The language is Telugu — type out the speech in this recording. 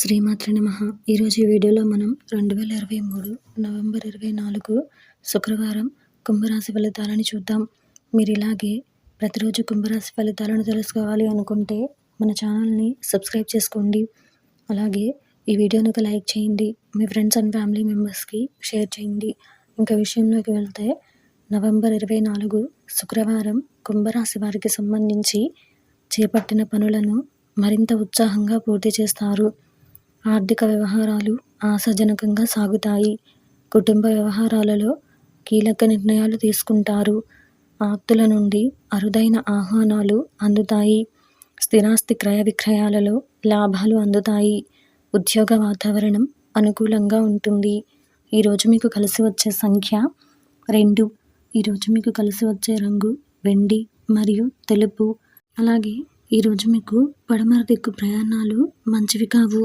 శ్రీమాత్రే నమః. ఈరోజు ఈ వీడియోలో మనం 2023 నవంబర్ 24 శుక్రవారం కుంభరాశి ఫలితాలను చూద్దాం. మీరు ఇలాగే ప్రతిరోజు కుంభరాశి ఫలితాలను తెలుసుకోవాలి అనుకుంటే మన ఛానల్ని సబ్స్క్రైబ్ చేసుకోండి. అలాగే ఈ వీడియోని ఒక లైక్ చేయండి. మీ ఫ్రెండ్స్ అండ్ ఫ్యామిలీ మెంబర్స్కి షేర్ చేయండి. ఇంకా విషయంలోకి వెళ్తే నవంబర్ 24 శుక్రవారం కుంభరాశి వారికి సంబంధించి చేపట్టిన పనులను మరింత ఉత్సాహంగా పూర్తి చేస్తారు. ఆర్థిక వ్యవహారాలు ఆశాజనకంగా సాగుతాయి. కుటుంబ వ్యవహారాలలో కీలక నిర్ణయాలు తీసుకుంటారు. ఆప్తుల నుండి అరుదైన ఆహ్వానాలు అందుతాయి. స్థిరాస్తి క్రయ విక్రయాలలో లాభాలు అందుతాయి. ఉద్యోగ వాతావరణం అనుకూలంగా ఉంటుంది. ఈరోజు మీకు కలిసి వచ్చే సంఖ్య 2. ఈరోజు మీకు కలిసి వచ్చే రంగు వెండి మరియు తెలుపు. అలాగే ఈరోజు మీకు పడమర దిక్కు ప్రయాణాలు మంచివి కావు.